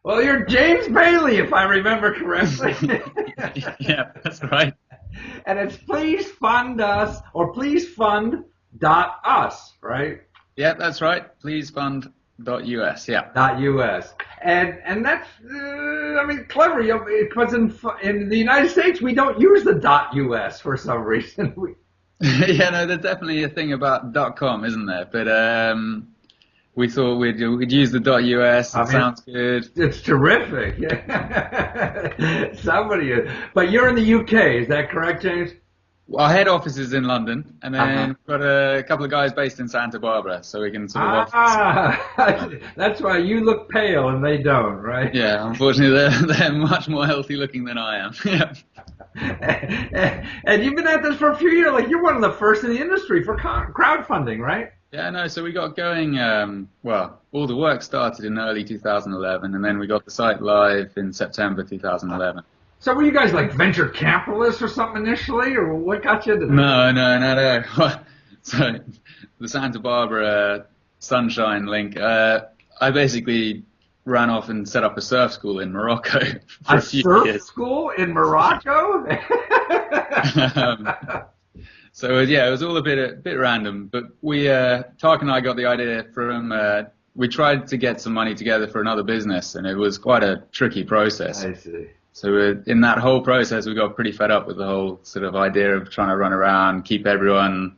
Well, you're James Bailey, if I remember correctly. Yeah, that's right. And it's please fund us or please fund dot us, right? Yeah, that's right. Pleasefund.us. Yeah. Dot US. And that's I mean clever, because in the United States we don't use the dot US for some reason. Yeah, no, there's definitely a thing about .com, isn't there? But we thought we'd use the .us. I It mean, sounds good. it's terrific. Yeah. Somebody, but you're in the UK, is that correct, James? Our head office is in London, and Uh-huh. then we've got a couple of guys based in Santa Barbara, so we can sort of offer. Ah, that's why you look pale and they don't, right? Yeah, unfortunately, they're much more healthy looking than I am. Yeah. And you've been at this for a few years. Like you're one of the first in the industry for crowdfunding, right? Yeah, no, so we got going, well, all the work started in early 2011, and then we got the site live in September 2011. So were you guys like venture capitalists or something initially, or what got you into this? No. So the Santa Barbara Sunshine link, I basically ran off and set up a surf school in Morocco for A a few surf years. school in Morocco? Um, So yeah, it was all a bit random, but Tark and I got the idea from, we tried to get some money together for another business, and it was quite a tricky process. I see. So in that whole process, we got pretty fed up with the whole sort of idea of trying to run around, keep everyone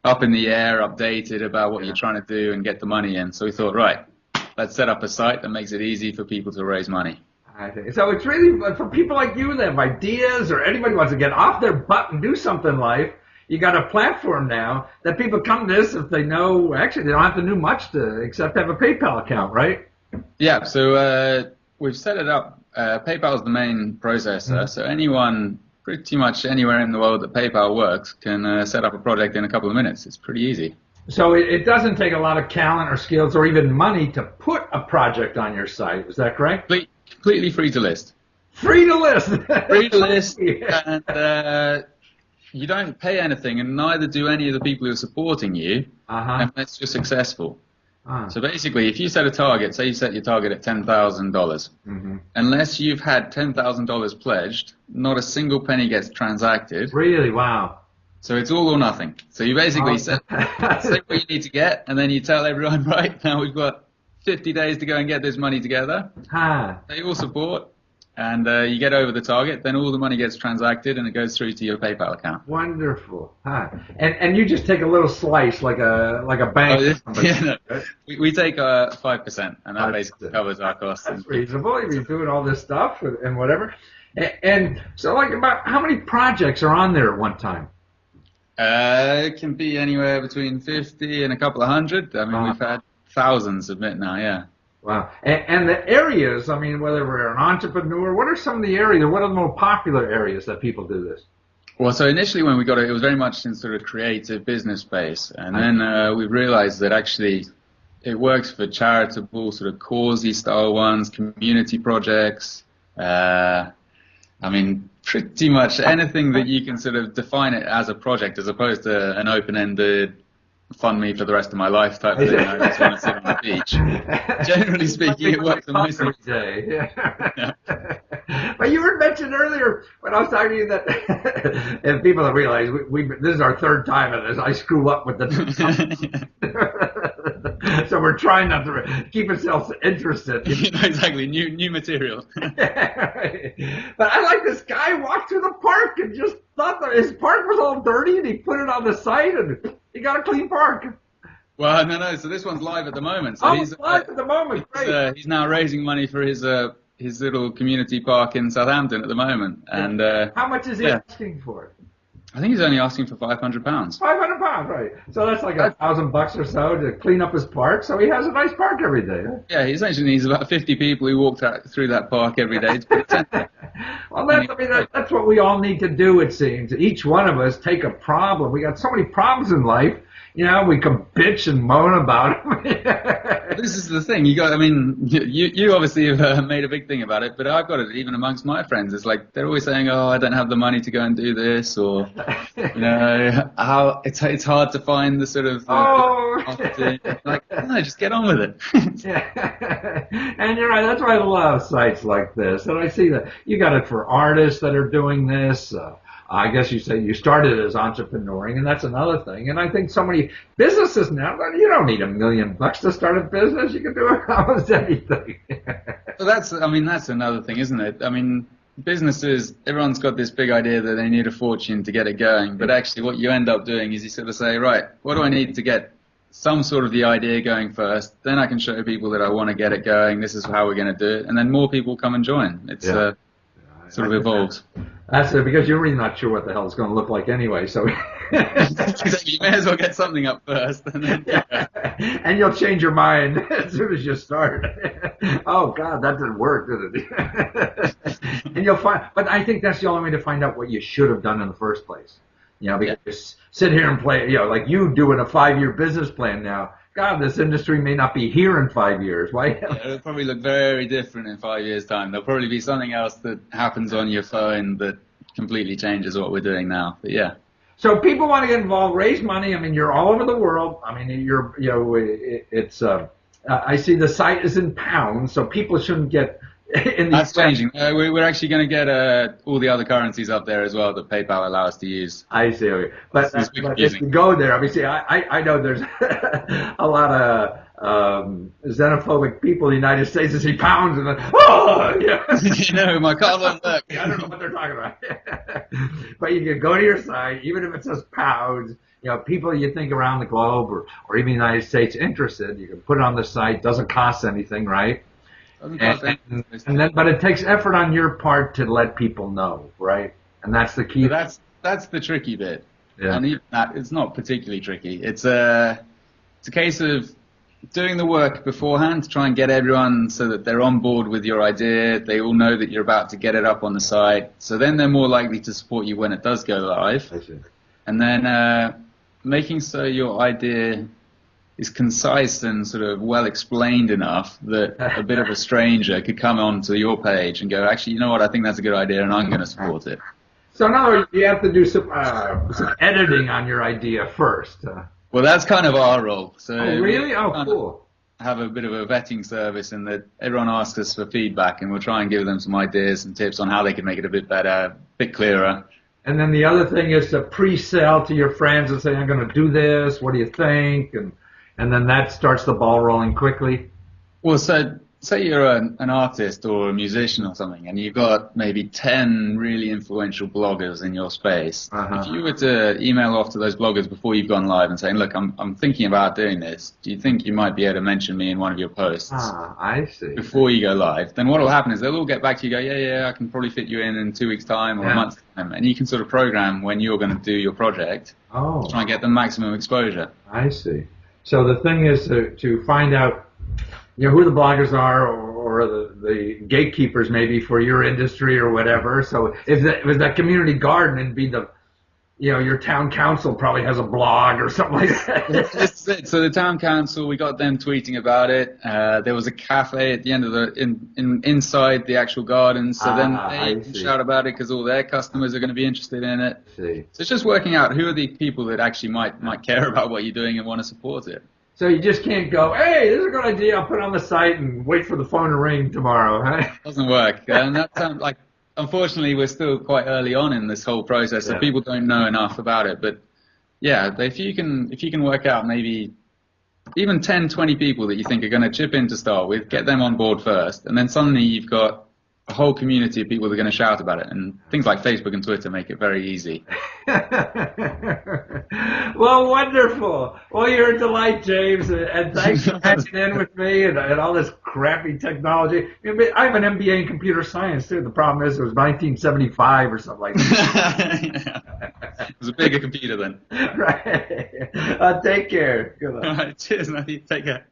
up in the air, updated about what you're trying to do and get the money in. So we thought, right, let's set up a site that makes it easy for people to raise money. I see. So it's really for people like you that have ideas or anybody wants to get off their butt and do something in life. You got a platform now that people come to this if they know, actually they don't have to do much to except have a PayPal account, right? Yeah, so we've set it up. PayPal is the main processor, so anyone pretty much anywhere in the world that PayPal works can set up a project in a couple of minutes. It's pretty easy. So it doesn't take a lot of talent or skills or even money to put a project on your site. Is that correct? Completely free to list. Free to list. Free to list, Yeah. and you don't pay anything, and neither do any of the people who are supporting you Uh-huh. unless you're successful. Uh, So basically, if you set a target, say you set your target at $10,000, unless you've had $10,000 pledged, not a single penny gets transacted. really? Wow. So it's all or nothing. So you basically Oh. say what you need to get, and then you tell everyone, right, now we've got 50 days to go and get this money together. Huh. They all support, and you get over the target, then all the money gets transacted, and it goes through to your PayPal account. Wonderful. Huh. And you just take a little slice like a bank. Yeah, no. We take 5%, and that basically 5%. covers our costs. That's reasonable. You're doing all this stuff and whatever. And so, like, about how many projects are on there at one time? It can be anywhere between 50 and a couple of hundred. I mean, we've had thousands submit now, yeah. Wow. And the areas, I mean, whether we're an entrepreneur, what are some of the areas, what are the more popular areas that people do this? Well, so initially when we got it, it was very much in sort of creative business space. And then we realized that actually it works for charitable, sort of causey style ones, community projects. I mean, pretty much anything that you can sort of define it as a project as opposed to an open-ended fund me for the rest of my life type thing. I just want to sit on the beach. Generally speaking, it works the most. Every day. Yeah. But you were mentioned earlier when I was talking to you that, and people don't realize this is our third time at this. I screw up with the. So we're trying not to keep ourselves interested. Exactly, new material. But I like this guy walked through the park and just thought that his park was all dirty, and he put it on the site, and he got a clean park. Well, no. So this one's live at the moment. So he's live at the moment. Great. He's now raising money for his little community park in Southampton at the moment. And how much is he asking for it? I think he's only asking for £500. £500, right? So that's like $1,000 or so to clean up his park. So he has a nice park every day. Huh? Yeah, he essentially needs about 50 people who walk through that park every day to put a tent there. Well, that's what we all need to do. It seems each one of us take a problem. We got so many problems in life, we can bitch and moan about This is the thing. I mean, you obviously have made a big thing about it, but I've got it even amongst my friends. It's like they're always saying, "Oh, I don't have the money to go and do this," or how it's hard to find the sort of like, no, just get on with it. Yeah. And you're right. That's why I love sites like this. And I see that you got it for artists that are doing this. I guess you say you started as entrepreneuring, and that's another thing. And I think so many businesses now, you don't need $1 million to start a business. You can do almost anything. So that's another thing, isn't it? I mean, businesses, everyone's got this big idea that they need a fortune to get it going. But actually what you end up doing is you sort of say, right, what do I need to get some sort of the idea going first? Then I can show people that I want to get it going. This is how we're going to do it. And then more people come and join. It's sort of evolved. That's it, because you're really not sure what the hell it's going to look like anyway. So you may as well get something up first, and then and you'll change your mind as soon as you start. Oh God, that didn't work, did it? And you'll find, but I think that's the only way to find out what you should have done in the first place. Because you sit here and play, like you doing a 5-year business plan now. God, this industry may not be here in 5 years. Why? It'll probably look very different in 5 years' time. There'll probably be something else that happens on your phone that completely changes what we're doing now. But yeah. So people want to get involved, raise money. I mean, you're all over the world. I mean, I see the site is in pounds, so people shouldn't get in the. That's changing. We're actually going to get all the other currencies up there as well that PayPal allows us to use. I see. Okay. But if you go there, obviously, I know there's a lot of xenophobic people in the United States that see pounds and then, my card won't work. I don't know what they're talking about. But you can go to your site, even if it says pounds. People you think around the globe or even the United States interested, you can put it on the site. Doesn't cost anything, right? But it takes effort on your part to let people know, right? And that's the key. So that's the tricky bit. Yeah. And even that, it's not particularly tricky. It's a case of doing the work beforehand to try and get everyone so that they're on board with your idea. They all know that you're about to get it up on the site. So then they're more likely to support you when it does go live. I see. And then making so your idea is concise and sort of well explained enough that a bit of a stranger could come onto your page and go, actually, you know what, I think that's a good idea and I'm going to support it. So in other words, you have to do some editing on your idea first. Well, that's kind of our role. So really? Oh, cool. Have a bit of a vetting service in that everyone asks us for feedback and we'll try and give them some ideas and tips on how they can make it a bit better, a bit clearer. And then the other thing is to pre-sell to your friends and say, I'm going to do this, what do you think? And then that starts the ball rolling quickly. Well, so say you're an artist or a musician or something, and you've got maybe 10 really influential bloggers in your space. If you were to email off to those bloggers before you've gone live and saying, look, I'm thinking about doing this, do you think you might be able to mention me in one of your posts? I see. Before you go live, then what will happen is they'll all get back to you and go, yeah, I can probably fit you in 2 weeks' time or a month's time. And you can sort of program when you're going to do your project to try and get the maximum exposure. I see. So the thing is to find out, who the bloggers are or the gatekeepers maybe for your industry or whatever. So if it was that community garden, it'd be your town council probably has a blog or something like that. So the town council, we got them tweeting about it. There was a cafe at the end of inside the actual garden. So then they can shout about it because all their customers are going to be interested in it. See. So it's just working out who are the people that actually might care about what you're doing and want to support it. So you just can't go, hey, this is a good idea, I'll put it on the site and wait for the phone to ring tomorrow. Huh? Doesn't work. And that sounds like, unfortunately, we're still quite early on in this whole process, so people don't know enough about it. But yeah, if you can work out maybe even 10, 20 people that you think are going to chip in to start with, get them on board first, and then suddenly you've got a whole community of people that are going to shout about it. And things like Facebook and Twitter make it very easy. Well, wonderful. Well, you're a delight, James, and thanks for patching in with me and all this crappy technology. I have an MBA in computer science, too. The problem is it was 1975 or something like that. It was a bigger computer then. Right. Take care. Good luck. All right, cheers, Matthew. Take care.